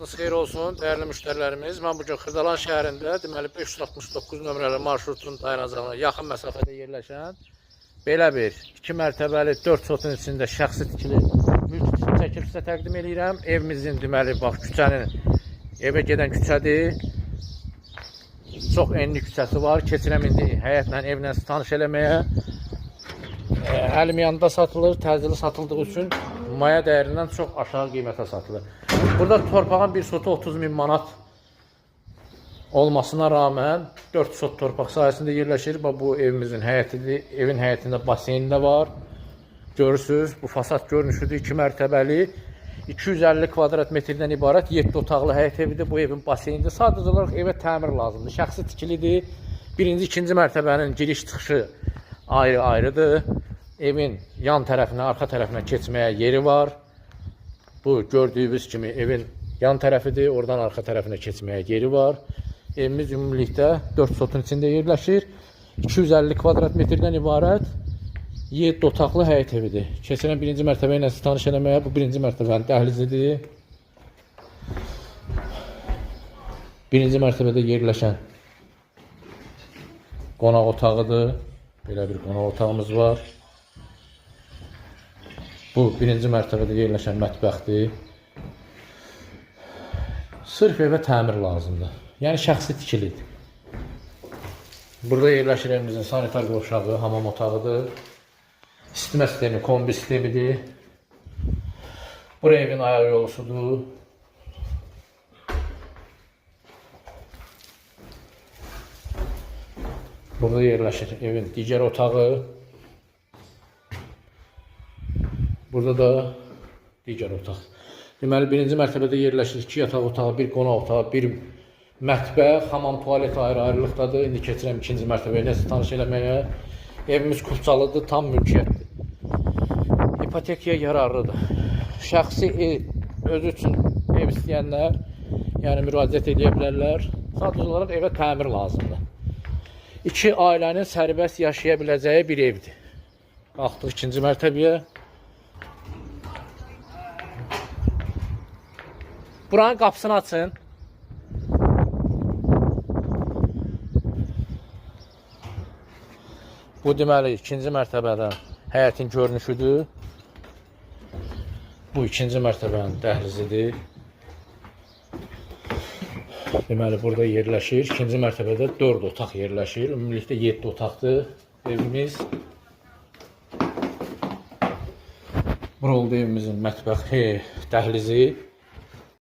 Vaxtınız xeyir olsun, dəyərli müştərilərimiz. Mən bugün Xırdalan şəhərində, deməli 569 nömrəli marşrutun dayanacağına yaxın məsafədə yerləşən belə bir 2 mərtəbəli 4 sotun içində şəxsi tikili mülk çəkilib sizə təqdim edirəm. Evimizin deməli bax küçənin evə gedən küçədir. Çox enli küçəsi var. Keçirəm indi həyətlə, evlə tanış eləməyə. Əlim yanında satılır, təzili satıldığı üçün maya dəyərindən çox aşağı qiymətə satılır. Burada torpağın bir sotu 30.000 manat olmasına rağmen 4 sot torpaq sahəsində yerləşir. Bu evimizin həyətidir. Evin həyətində baseyn də var. Görürsünüz, bu fasad görünüşüdür. 2 mərtəbəli, 250 kvadrat metrdən ibarət 7 otaqlı həyət evidir. Bu evin baseynidir. Sadəcə olaraq evə təmir lazımdır. Şəxsi tikilidir. Birinci, ikinci mərtəbənin giriş çıxışı ayrı-ayrıdır. Evin yan tərəfinə, arxa tərəfinə keçməyə yeri var. Bu gördüyünüz kimi evin yan tərəfidir. Oradan arxa tərəfinə keçməyə yeri var. Evimiz ümumilikdə 4 sotun içində yerləşir. 250 kvadrat metrdən ibarət 7 otaqlı həyət evidir. Keçirəm birinci mərtəbə ilə sizi tanış eləməyə. Bu birinci mərtəbənin dəhlizidir. Birinci mərtəbədə yerləşən qonaq otağıdır. Belə bir qonaq otağımız var. Bu birinci mərtəbədə yerləşən mətbəxdir. Sırf evə təmir lazımdır. Yəni şəxsi tikilidir. Burada yerləşir evimizin sanitar qovşağı, hamam otağıdır. İstimə sistemi, kombi sistemidir. Bura evin ayaq yolusudur. Burada yerləşir evin digər otağı. Burada da digər otaq. Deməli, birinci mərtəbədə yerləşir 2 yataq otağı, 1 qonaq otağı, 1 mətbəx, hamam, tualet ayrı-ayrılıqdadır. İndi keçirəm ikinci mərtəbəyə nəsə tanış eləməyə. Evimiz kupçalıdır, tam mülkiyyətdir. İpotekaya yararlıdır. Şəxsi özü üçün ev istəyənlər, yəni müraciət edə bilərlər. Sadəcə olaraq evə təmir lazımdır. 2 ailənin sərbəst yaşaya biləcəyi bir evdir. Qalxdıq ikinci mərtəbəyə. Buranın qapısını açın. Bu deməli ikinci mərtəbədən həyətin görünüşüdür. Bu ikinci mərtəbənin dəhlizidir. Deməli burada yerləşir. İkinci mərtəbədə 4 otaq yerləşir. Ümumilikdə 7 otaqdır evimiz. Bura oldu evimizin mətbəxi, dəhlizi.